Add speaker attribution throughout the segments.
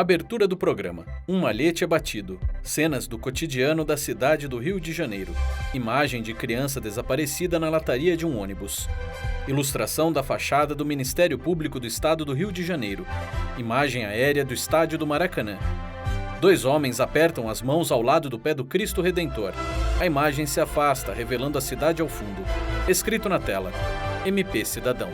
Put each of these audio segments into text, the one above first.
Speaker 1: Abertura do programa. Um malhete abatido. Cenas do cotidiano da cidade do Rio de Janeiro. Imagem de criança desaparecida na lataria de um ônibus. Ilustração da fachada do Ministério Público do Estado do Rio de Janeiro. Imagem aérea do estádio do Maracanã. 2 homens apertam as mãos ao lado do pé do Cristo Redentor. A imagem se afasta, revelando a cidade ao fundo. Escrito na tela: MP Cidadão.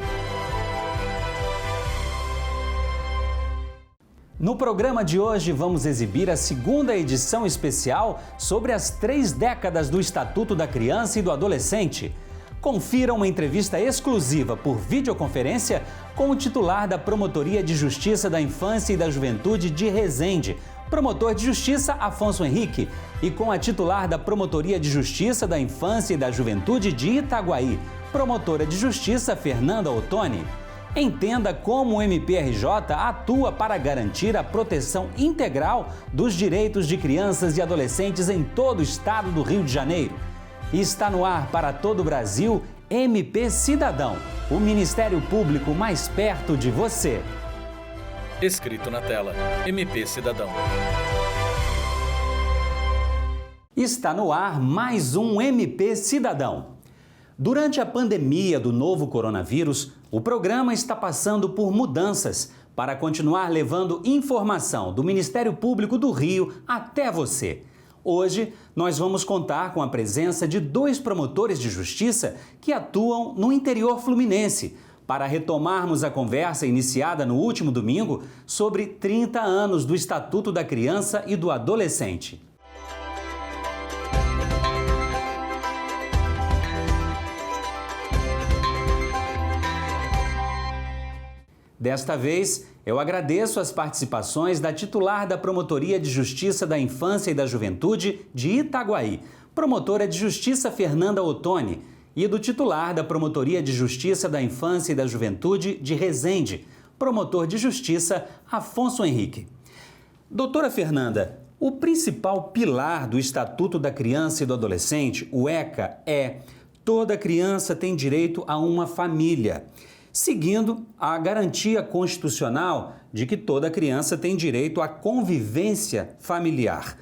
Speaker 2: No programa de hoje, vamos exibir a segunda edição especial sobre as 3 décadas do Estatuto da Criança e do Adolescente. Confira uma entrevista exclusiva por videoconferência com o titular da Promotoria de Justiça da Infância e da Juventude de Resende, promotor de Justiça Afonso Henrique, e com a titular da Promotoria de Justiça da Infância e da Juventude de Itaguaí, promotora de Justiça Fernanda Ottoni. Entenda como o MPRJ atua para garantir a proteção integral dos direitos de crianças e adolescentes em todo o estado do Rio de Janeiro. Está no ar para todo o Brasil MP Cidadão, o Ministério Público mais perto de você.
Speaker 1: Escrito na tela: MP Cidadão.
Speaker 2: Está no ar mais um MP Cidadão. Durante a pandemia do novo coronavírus, o programa está passando por mudanças para continuar levando informação do Ministério Público do Rio até você. Hoje, nós vamos contar com a presença de 2 promotores de justiça que atuam no interior fluminense, para retomarmos a conversa iniciada no último domingo sobre 30 anos do Estatuto da Criança e do Adolescente. Desta vez, eu agradeço as participações da titular da Promotoria de Justiça da Infância e da Juventude de Itaguaí, promotora de Justiça Fernanda Ottoni, e do titular da Promotoria de Justiça da Infância e da Juventude de Resende, promotor de Justiça Afonso Henrique. Doutora Fernanda, o principal pilar do Estatuto da Criança e do Adolescente, o ECA, é: toda criança tem direito a uma família, seguindo a garantia constitucional de que toda criança tem direito à convivência familiar.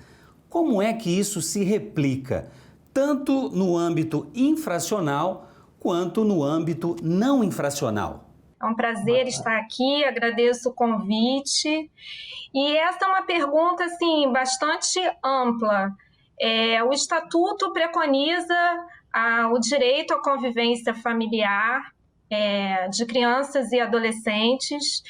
Speaker 2: Como é que isso se replica, tanto no âmbito infracional quanto no âmbito não infracional?
Speaker 3: É um prazer estar aqui, agradeço o convite. E essa é uma pergunta assim, bastante ampla. O Estatuto preconiza o direito à convivência familiar de crianças e adolescentes.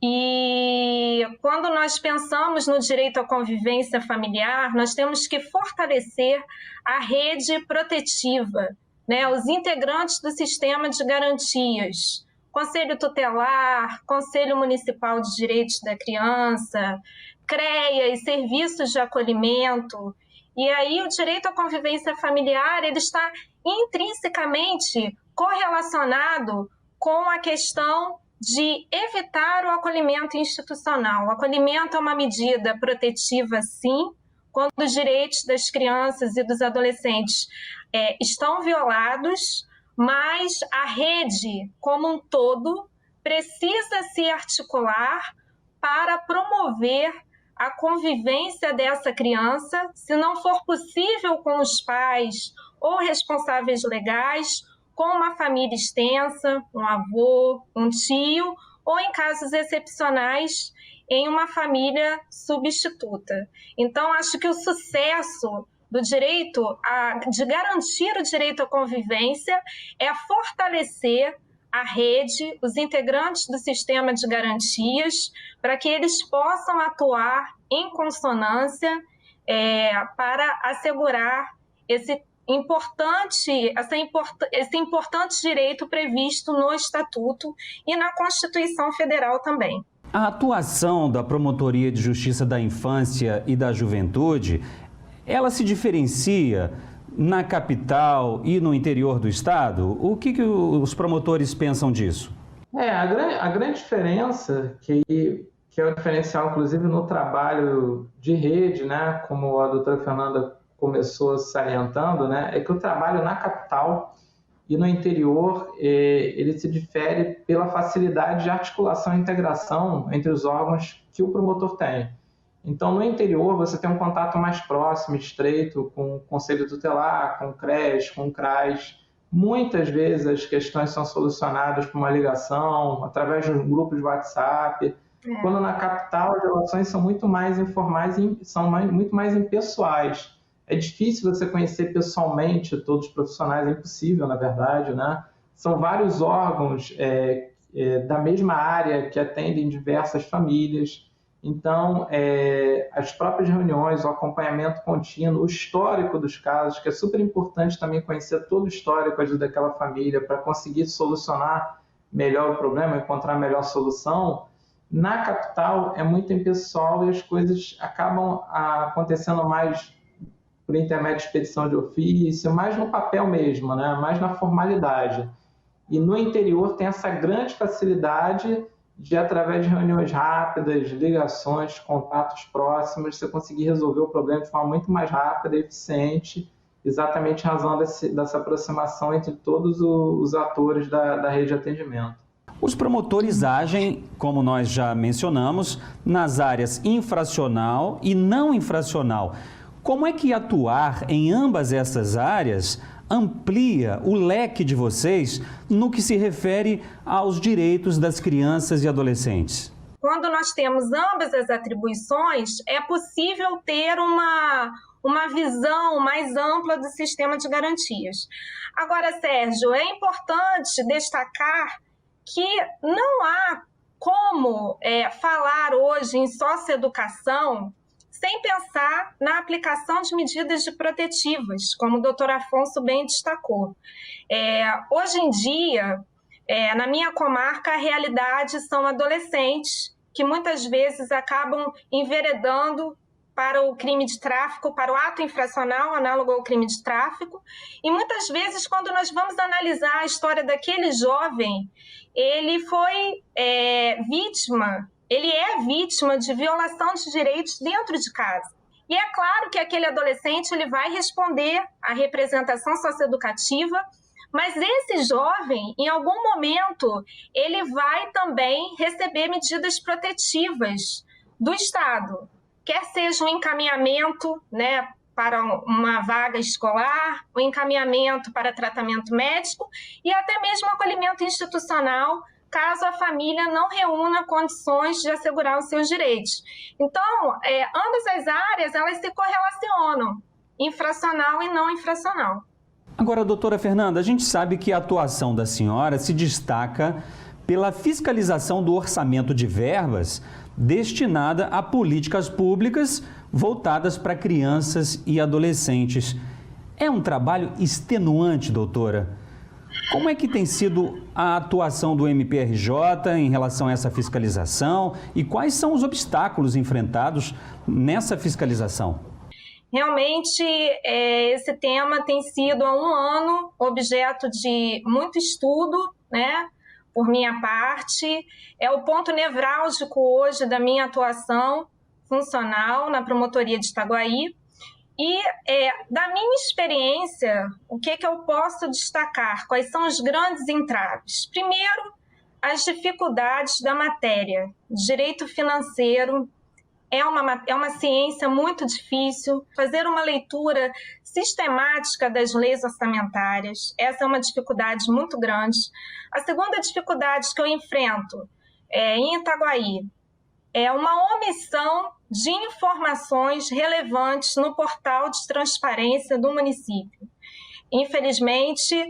Speaker 3: E quando nós pensamos no direito à convivência familiar, nós temos que fortalecer a rede protetiva, né? Os integrantes do sistema de garantias, Conselho Tutelar, Conselho Municipal de Direitos da Criança, CREA e serviços de acolhimento. E aí o direito à convivência familiar ele está intrinsecamente correlacionado com a questão de evitar o acolhimento institucional. O acolhimento é uma medida protetiva, sim, quando os direitos das crianças e dos adolescentes estão violados, mas a rede como um todo precisa se articular para promover a convivência dessa criança, se não for possível com os pais ou responsáveis legais, com uma família extensa, um avô, um tio, ou em casos excepcionais, em uma família substituta. Então, acho que o sucesso do direito de garantir o direito à convivência é fortalecer a rede, os integrantes do sistema de garantias, para que eles possam atuar em consonância para assegurar esse importante direito previsto no Estatuto e na Constituição Federal também.
Speaker 2: A atuação da Promotoria de Justiça da Infância e da Juventude, ela se diferencia na capital e no interior do estado? O que os promotores pensam disso?
Speaker 4: A grande diferença, que é o diferencial, inclusive, no trabalho de rede, né, como a doutora Fernanda começou salientando, né, é que o trabalho na capital e no interior ele se difere pela facilidade de articulação e integração entre os órgãos que o promotor tem. Então, no interior, você tem um contato mais próximo, estreito, com o Conselho Tutelar, com o CRES, com o CRAS. Muitas vezes as questões são solucionadas por uma ligação, através de um grupo de WhatsApp. Quando na capital, as relações são muito mais informais e são muito mais impessoais. É difícil você conhecer pessoalmente todos os profissionais, é impossível, na verdade, né? São vários órgãos da mesma área que atendem diversas famílias. Então, as próprias reuniões, o acompanhamento contínuo, o histórico dos casos, que é super importante também conhecer todo o histórico daquela família para conseguir solucionar melhor o problema, encontrar a melhor solução. Na capital é muito impessoal e as coisas acabam acontecendo mais por intermédio de expedição de ofício, mais no papel mesmo, né? Mais na formalidade. E no interior tem essa grande facilidade de, através de reuniões rápidas, ligações, contatos próximos, você conseguir resolver o problema de forma muito mais rápida e eficiente, exatamente em razão dessa aproximação entre todos os atores da rede de atendimento.
Speaker 2: Os promotores agem, como nós já mencionamos, nas áreas infracional e não infracional. Como é que atuar em ambas essas áreas amplia o leque de vocês no que se refere aos direitos das crianças e adolescentes?
Speaker 3: Quando nós temos ambas as atribuições, é possível ter uma visão mais ampla do sistema de garantias. Agora, Sérgio, é importante destacar que não há como falar hoje em socioeducação sem pensar na aplicação de medidas de protetivas, como o doutor Afonso bem destacou. Hoje em dia, na minha comarca, a realidade são adolescentes que muitas vezes acabam enveredando para o crime de tráfico, para o ato infracional análogo ao crime de tráfico. E muitas vezes, quando nós vamos analisar a história daquele jovem, ele foi ele é vítima de violação de direitos dentro de casa. E é claro que aquele adolescente ele vai responder à representação socioeducativa, mas esse jovem, em algum momento, ele vai também receber medidas protetivas do Estado, quer seja um encaminhamento, né, para uma vaga escolar, o encaminhamento para tratamento médico e até mesmo acolhimento institucional, caso a família não reúna condições de assegurar os seus direitos. Então, ambas as áreas, elas se correlacionam, infracional e não infracional.
Speaker 2: Agora, doutora Fernanda, a gente sabe que a atuação da senhora se destaca pela fiscalização do orçamento de verbas destinada a políticas públicas voltadas para crianças e adolescentes. É um trabalho extenuante, doutora. Como é que tem sido a atuação do MPRJ em relação a essa fiscalização e quais são os obstáculos enfrentados nessa fiscalização?
Speaker 3: Realmente, esse tema tem sido há um ano objeto de muito estudo, né, por minha parte. É o ponto nevrálgico hoje da minha atuação funcional na promotoria de Itaguaí. E da minha experiência, o que eu posso destacar? Quais são os grandes entraves? Primeiro, as dificuldades da matéria. Direito financeiro é uma ciência muito difícil. Fazer uma leitura sistemática das leis orçamentárias, essa é uma dificuldade muito grande. A segunda dificuldade que eu enfrento em Itaguaí é uma omissão de informações relevantes no portal de transparência do município. Infelizmente,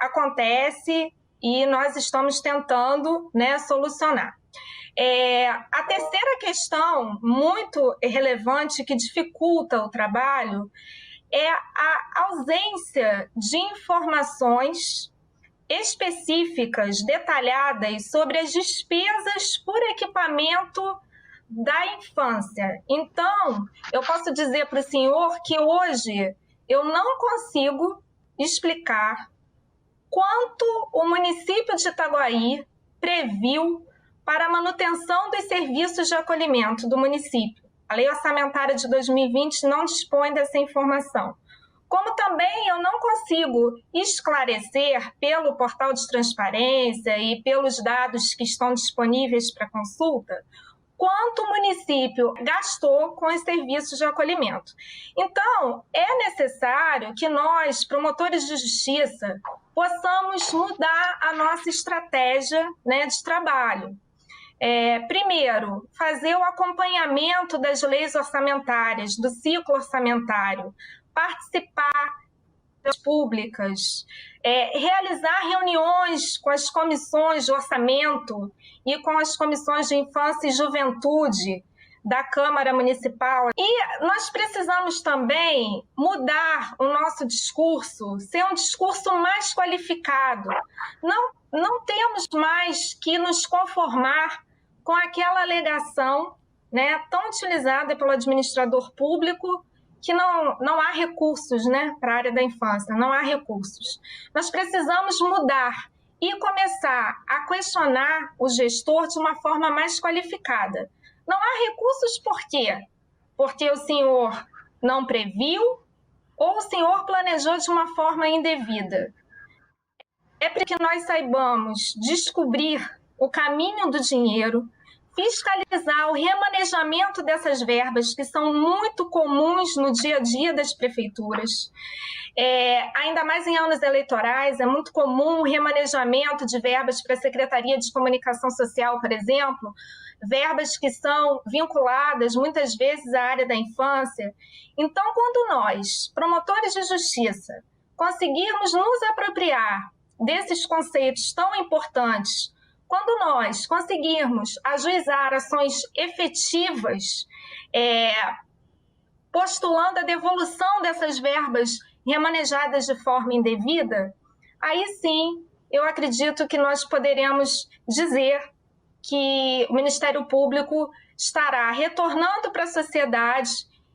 Speaker 3: acontece e nós estamos tentando, né, solucionar. A terceira questão muito relevante que dificulta o trabalho é a ausência de informações específicas, detalhadas sobre as despesas por equipamento da infância. Então, eu posso dizer para o senhor que hoje eu não consigo explicar quanto o município de Itaguaí previu para a manutenção dos serviços de acolhimento do município. A lei orçamentária de 2020 não dispõe dessa informação. Como também eu não consigo esclarecer pelo portal de transparência e pelos dados que estão disponíveis para consulta, quanto o município gastou com os serviços de acolhimento. Então, é necessário que nós, promotores de justiça, possamos mudar a nossa estratégia, né, de trabalho. Primeiro, fazer o acompanhamento das leis orçamentárias, do ciclo orçamentário, participar das públicas, realizar reuniões com as comissões de orçamento e com as comissões de infância e juventude da Câmara Municipal. E nós precisamos também mudar o nosso discurso, ser um discurso mais qualificado. Não temos mais que nos conformar com aquela alegação, né, tão utilizada pelo administrador público, que não há recursos, né, para a área da infância, não há recursos. Nós precisamos mudar e começar a questionar o gestor de uma forma mais qualificada. Não há recursos por quê? Porque o senhor não previu ou o senhor planejou de uma forma indevida. É para que nós saibamos descobrir o caminho do dinheiro, fiscalizar o remanejamento dessas verbas, que são muito comuns no dia a dia das prefeituras. Ainda mais em anos eleitorais, é muito comum o remanejamento de verbas para a Secretaria de Comunicação Social, por exemplo, verbas que são vinculadas muitas vezes à área da infância. Então, quando nós, promotores de justiça, conseguirmos nos apropriar desses conceitos tão importantes, quando nós conseguirmos ajuizar ações efetivas, postulando a devolução dessas verbas remanejadas de forma indevida, aí sim eu acredito que nós poderemos dizer que o Ministério Público estará retornando para a sociedade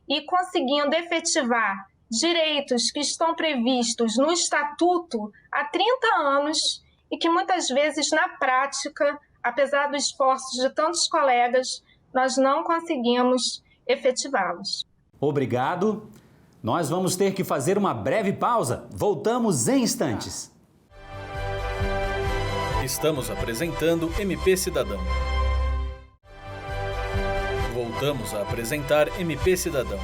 Speaker 3: e conseguindo efetivar direitos que estão previstos no Estatuto há 30 anos e que muitas vezes, na prática, apesar dos esforços de tantos colegas, nós não conseguimos efetivá-los.
Speaker 2: Obrigado. Nós vamos ter que fazer uma breve pausa. Voltamos em instantes.
Speaker 1: Estamos apresentando MP Cidadão. Voltamos a apresentar MP Cidadão.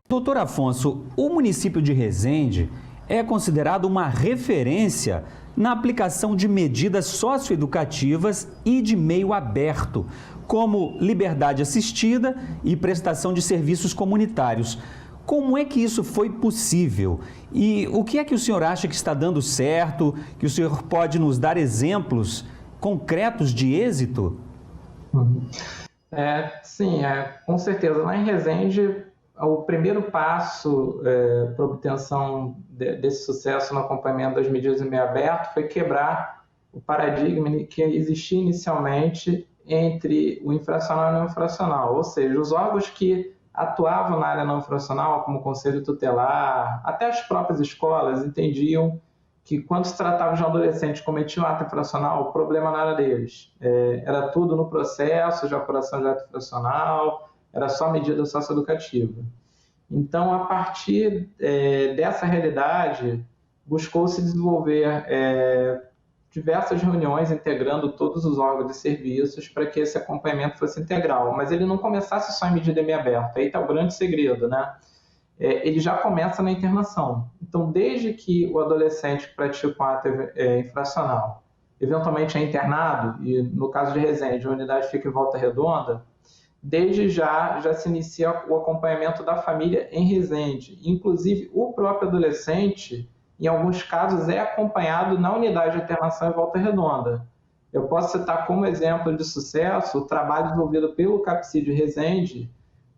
Speaker 2: Doutor Afonso, o município de Resende é considerado uma referência na aplicação de medidas socioeducativas e de meio aberto, como liberdade assistida e prestação de serviços comunitários. Como é que isso foi possível? E o que é que o senhor acha que está dando certo, que o senhor pode nos dar exemplos concretos de êxito?
Speaker 4: Sim, com certeza. Lá em Resende, o primeiro passo para a obtenção desse sucesso no acompanhamento das medidas em meio aberto foi quebrar o paradigma que existia inicialmente entre o infracional e o não infracional, ou seja, os órgãos que atuavam na área não infracional, como o Conselho Tutelar, até as próprias escolas entendiam que quando se tratava de um adolescente que cometia um ato infracional, o problema não era deles. Era tudo no processo de apuração de ato infracional, era só medida socioeducativa. Então, a partir dessa realidade, buscou-se desenvolver diversas reuniões integrando todos os órgãos de serviços para que esse acompanhamento fosse integral. Mas ele não começasse só em medida em meio aberto. Aí está o grande segredo, né? Ele já começa na internação. Então, desde que o adolescente pratica um ato infracional, eventualmente é internado, e no caso de Resende, a unidade fica em Volta Redonda, desde já se inicia o acompanhamento da família em Resende. Inclusive, o próprio adolescente, em alguns casos, é acompanhado na unidade de internação em Volta Redonda. Eu posso citar como exemplo de sucesso o trabalho desenvolvido pelo CAPCI de Resende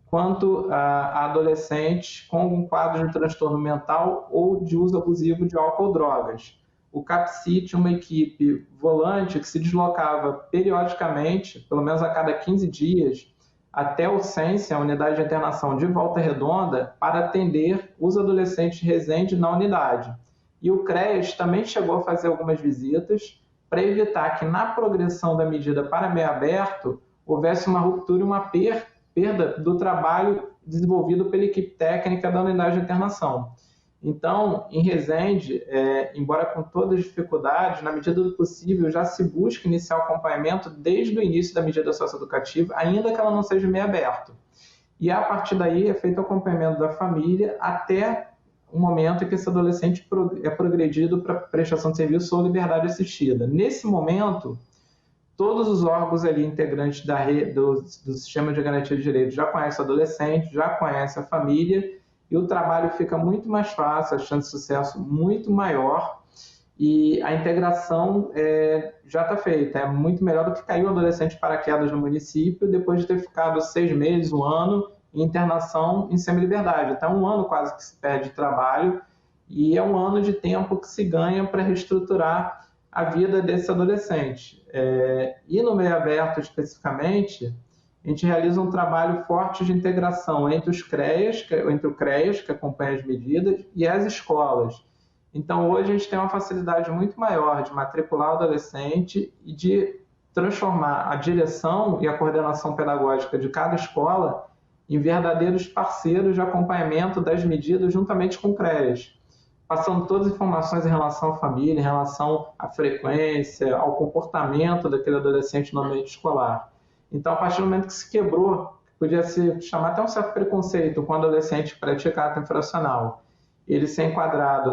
Speaker 4: quanto a adolescentes com algum quadro de transtorno mental ou de uso abusivo de álcool ou drogas. O CAPCI tinha uma equipe volante que se deslocava periodicamente, pelo menos a cada 15 dias, até o CENSE, a unidade de internação de Volta Redonda, para atender os adolescentes de Resende na unidade. E o CREAS também chegou a fazer algumas visitas para evitar que na progressão da medida para meio aberto houvesse uma ruptura e uma perda do trabalho desenvolvido pela equipe técnica da unidade de internação. Então, em Resende, embora com todas as dificuldades, na medida do possível, já se busca iniciar o acompanhamento desde o início da medida socioeducativa, ainda que ela não seja meio aberto. E a partir daí é feito o acompanhamento da família até o momento em que esse adolescente é progredido para prestação de serviço ou liberdade assistida. Nesse momento, todos os órgãos ali integrantes da rede, do Sistema de Garantia de Direitos já conhecem o adolescente, já conhecem a família, e o trabalho fica muito mais fácil, a chance de sucesso muito maior, e a integração já está feita. É muito melhor do que cair o adolescente de paraquedas no município depois de ter ficado 6 meses, 1 ano, em internação em semi-liberdade. Então, 1 ano quase que se perde de trabalho, e é 1 ano de tempo que se ganha para reestruturar a vida desse adolescente. E no meio aberto, especificamente, a gente realiza um trabalho forte de integração entre os CREAs, entre o CREAS, que acompanha as medidas, e as escolas. Então, hoje a gente tem uma facilidade muito maior de matricular o adolescente e de transformar a direção e a coordenação pedagógica de cada escola em verdadeiros parceiros de acompanhamento das medidas juntamente com o CREAS, passando todas as informações em relação à família, em relação à frequência, ao comportamento daquele adolescente no ambiente escolar. Então, a partir do momento que se quebrou, podia se chamar até um certo preconceito com o adolescente que pratica ato infracional, ele ser enquadrado,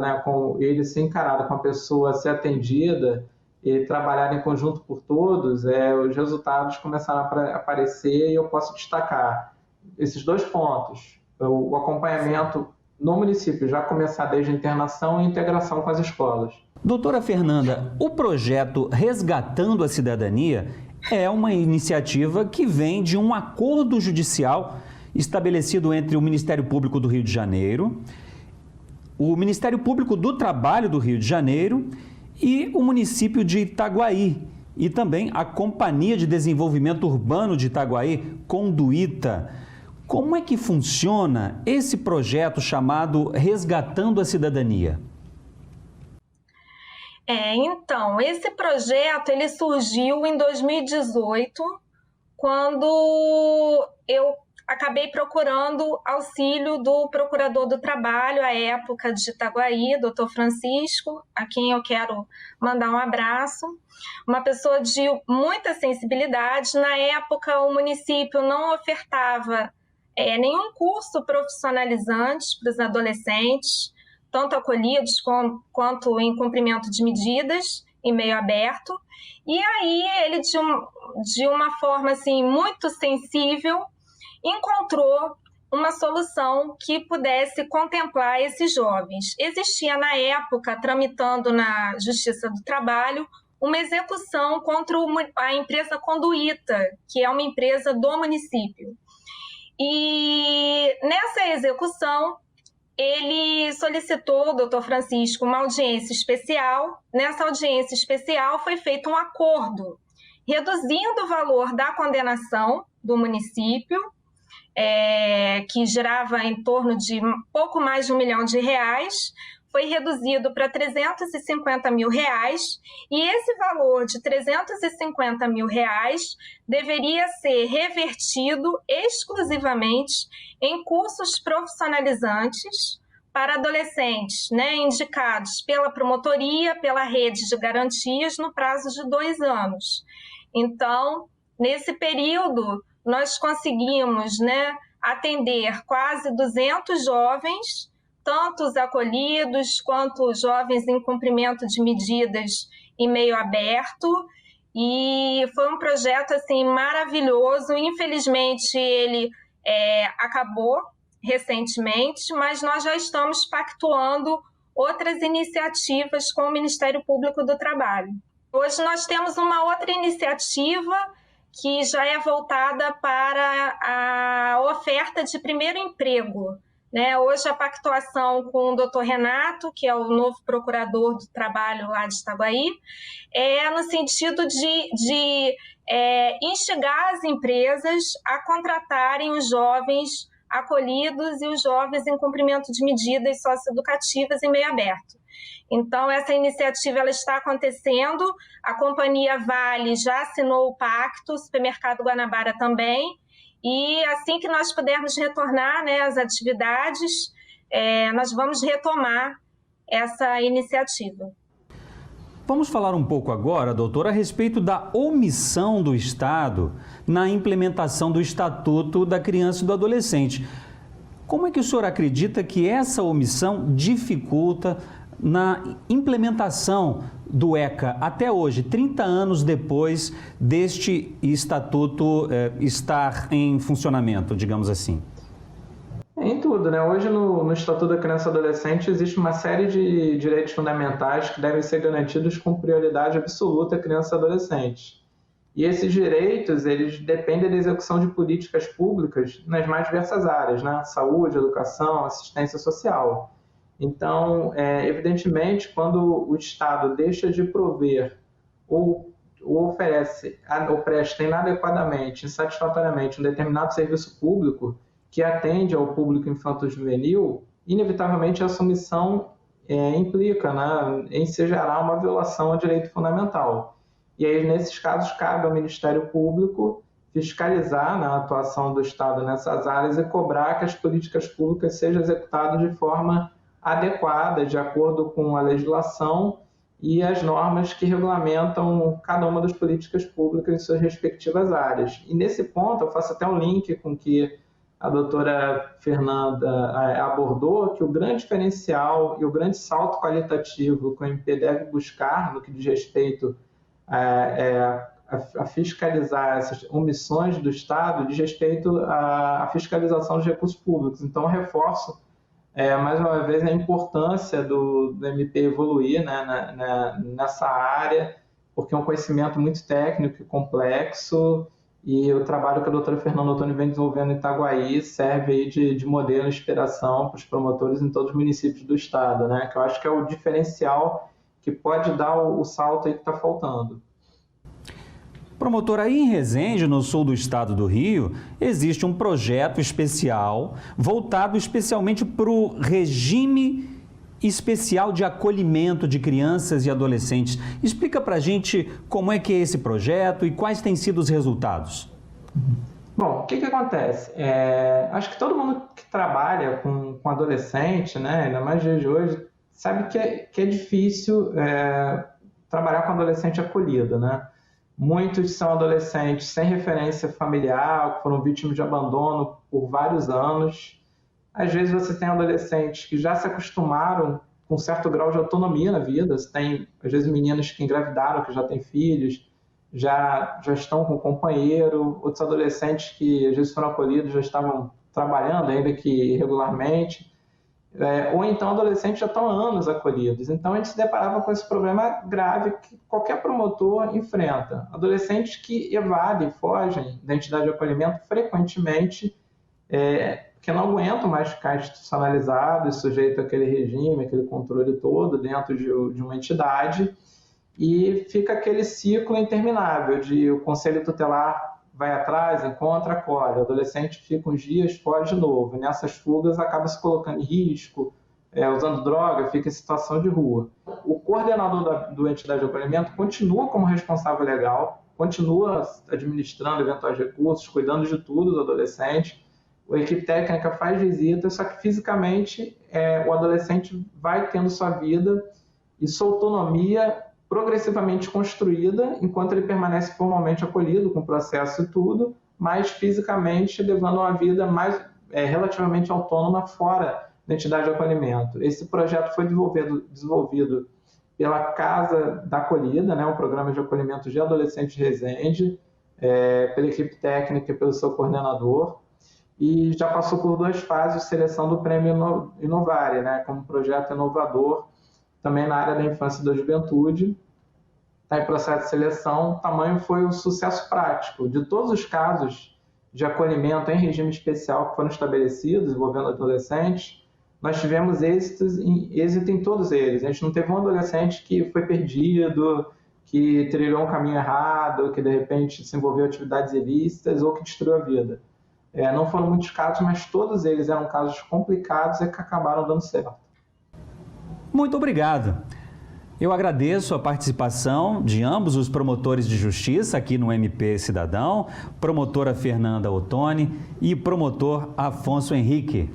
Speaker 4: ele ser encarado com a pessoa, ser atendida e trabalhar em conjunto por todos, os resultados começaram a aparecer, e eu posso destacar esses 2 pontos: o acompanhamento no município já começar desde a internação e integração com as escolas.
Speaker 2: Doutora Fernanda, o projeto Resgatando a Cidadania é uma iniciativa que vem de um acordo judicial estabelecido entre o Ministério Público do Rio de Janeiro, o Ministério Público do Trabalho do Rio de Janeiro e o município de Itaguaí, e também a Companhia de Desenvolvimento Urbano de Itaguaí, Conduíta. Como é que funciona esse projeto chamado Resgatando a Cidadania?
Speaker 3: Então, esse projeto ele surgiu em 2018, quando eu acabei procurando auxílio do procurador do trabalho, à época de Itaguaí, doutor Francisco, a quem eu quero mandar um abraço, uma pessoa de muita sensibilidade. Na época, o município não ofertava nenhum curso profissionalizante para os adolescentes, tanto acolhidos quanto em cumprimento de medidas em meio aberto. E aí ele, de uma forma assim, muito sensível, encontrou uma solução que pudesse contemplar esses jovens. Existia, na época, tramitando na Justiça do Trabalho, uma execução contra a empresa Conduíta, que é uma empresa do município. E nessa execução, ele solicitou, o doutor Francisco, uma audiência especial. Nessa audiência especial foi feito um acordo, reduzindo o valor da condenação do município, que girava em torno de pouco mais de R$1 milhão, foi reduzido para R$350 mil, e esse valor de R$350 mil deveria ser revertido exclusivamente em cursos profissionalizantes para adolescentes, indicados pela promotoria, pela rede de garantias, no prazo de 2 anos. Então, nesse período, nós conseguimos atender quase 200 jovens, tanto os acolhidos quanto os jovens em cumprimento de medidas em meio aberto, e foi um projeto assim, maravilhoso. Infelizmente, ele acabou recentemente, mas nós já estamos pactuando outras iniciativas com o Ministério Público do Trabalho. Hoje nós temos uma outra iniciativa que já é voltada para a oferta de primeiro emprego. Hoje a pactuação com o doutor Renato, que é o novo procurador do trabalho lá de Itaguaí, é no sentido de instigar as empresas a contratarem os jovens acolhidos e os jovens em cumprimento de medidas socioeducativas em meio aberto. Então, essa iniciativa ela está acontecendo, a Companhia Vale já assinou o pacto, o Supermercado Guanabara também, e assim que nós pudermos retornar às atividades, nós vamos retomar essa iniciativa.
Speaker 2: Vamos falar um pouco agora, doutora, a respeito da omissão do Estado na implementação do Estatuto da Criança e do Adolescente. Como é que o senhor acredita que essa omissão dificulta na implementação do ECA até hoje, 30 anos depois deste Estatuto estar em funcionamento, digamos assim?
Speaker 4: Em tudo, né? Hoje no Estatuto da Criança e Adolescente existe uma série de direitos fundamentais que devem ser garantidos com prioridade absoluta à criança e adolescente. E esses direitos, eles dependem da execução de políticas públicas nas mais diversas áreas, né? Saúde, educação, assistência social. Então, evidentemente, quando o Estado deixa de prover ou oferece ou presta inadequadamente, insatisfatoriamente um determinado serviço público que atende ao público infanto-juvenil, inevitavelmente essa omissão implica, né, em se gerar uma violação ao direito fundamental. E aí, nesses casos, cabe ao Ministério Público fiscalizar, né, a atuação do Estado nessas áreas e cobrar que as políticas públicas sejam executadas de forma adequada, de acordo com a legislação e as normas que regulamentam cada uma das políticas públicas em suas respectivas áreas. E nesse ponto, eu faço até um link com o que a doutora Fernanda abordou, que o grande diferencial e o grande salto qualitativo que o MP deve buscar no que diz respeito a fiscalizar essas omissões do Estado, diz respeito à fiscalização dos recursos públicos. Então, eu reforço mais uma vez a importância do MP evoluir, né, nessa área, porque é um conhecimento muito técnico e complexo, e o trabalho que a doutora Fernanda Ottoni vem desenvolvendo em Itaguaí serve aí de modelo e inspiração para os promotores em todos os municípios do estado, né? Que eu acho que é o diferencial que pode dar o salto aí que está faltando.
Speaker 2: Promotor, aí em Resende, no sul do estado do Rio, existe um projeto especial voltado especialmente para o regime especial de acolhimento de crianças e adolescentes. Explica para a gente como é que é esse projeto e quais têm sido os resultados.
Speaker 4: Bom, o que acontece? Acho que todo mundo que trabalha com adolescente, né, ainda mais nos dias de hoje, sabe que é difícil trabalhar com adolescente acolhido, né? Muitos são adolescentes sem referência familiar, que foram vítimas de abandono por vários anos. Às vezes você tem adolescentes que já se acostumaram com um certo grau de autonomia na vida. Você tem, às vezes, meninas que engravidaram, que já têm filhos, já estão com companheiro. Outros adolescentes que, às vezes, foram acolhidos, já estavam trabalhando, ainda que irregularmente. Ou então adolescentes já estão há anos acolhidos. Então a gente se deparava com esse problema grave que qualquer promotor enfrenta. Adolescentes que evadem, fogem da entidade de acolhimento frequentemente, que não aguentam mais ficar institucionalizados, sujeito àquele regime, aquele controle todo dentro de uma entidade, e fica aquele ciclo interminável de o conselho tutelar vai atrás, encontra, acolhe, o adolescente fica uns dias, foge de novo, e nessas fugas acaba se colocando em risco, usando droga, fica em situação de rua. O coordenador da entidade de acolhimento continua como responsável legal, continua administrando eventuais recursos, cuidando de tudo do adolescente. A equipe técnica faz visitas, só que fisicamente o adolescente vai tendo sua vida e sua autonomia progressivamente construída, enquanto ele permanece formalmente acolhido, com processo e tudo, mas fisicamente levando uma vida mais relativamente autônoma fora da entidade de acolhimento. Esse projeto foi desenvolvido pela Casa da Acolhida, né, um programa de acolhimento de adolescentes de Resende, pela equipe técnica e pelo seu coordenador, e já passou por 2 fases de seleção do Prêmio Inovare, né, como projeto inovador, também na área da infância e da juventude. Está em processo de seleção. O tamanho foi um sucesso prático. De todos os casos de acolhimento em regime especial que foram estabelecidos, envolvendo adolescentes, nós tivemos êxito em todos eles. A gente não teve um adolescente que foi perdido, que trilhou um caminho errado, que de repente se envolveu em atividades ilícitas ou que destruiu a vida. Não foram muitos casos, mas todos eles eram casos complicados e que acabaram dando certo.
Speaker 2: Muito obrigado. Eu agradeço a participação de ambos os promotores de justiça aqui no MP Cidadão, promotora Fernanda Ottoni e promotor Afonso Henrique.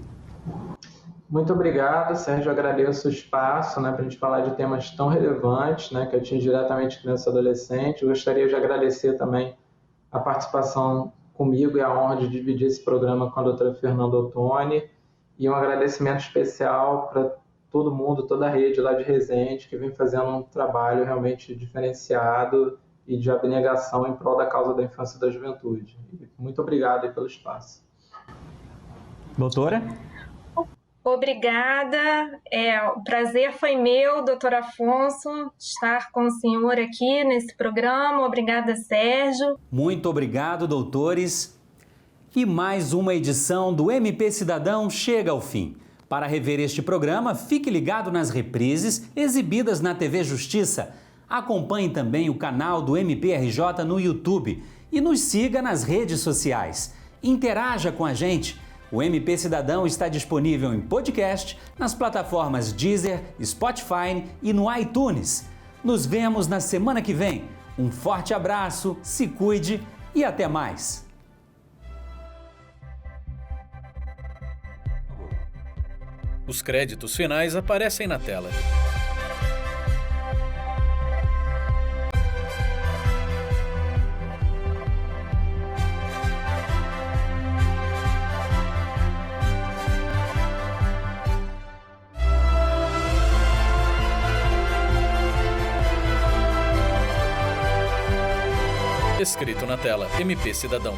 Speaker 4: Muito obrigado, Sérgio. Eu agradeço o espaço, né, para a gente falar de temas tão relevantes, né, que atingem diretamente criança e adolescente. Eu gostaria de agradecer também a participação comigo e a honra de dividir esse programa com a doutora Fernanda Ottoni. E um agradecimento especial para todo mundo, toda a rede lá de Resende, que vem fazendo um trabalho realmente diferenciado e de abnegação em prol da causa da infância e da juventude. Muito obrigado aí pelo espaço.
Speaker 2: Doutora?
Speaker 3: Obrigada, o prazer foi meu, doutor Afonso, estar com o senhor aqui nesse programa. Obrigada, Sérgio.
Speaker 2: Muito obrigado, doutores. E mais uma edição do MP Cidadão chega ao fim. Para rever este programa, fique ligado nas reprises exibidas na TV Justiça. Acompanhe também o canal do MPRJ no YouTube e nos siga nas redes sociais. Interaja com a gente. O MP Cidadão está disponível em podcast, nas plataformas Deezer, Spotify e no iTunes. Nos vemos na semana que vem. Um forte abraço, se cuide e até mais.
Speaker 1: Os créditos finais aparecem na tela. Escrito na tela, MP Cidadão.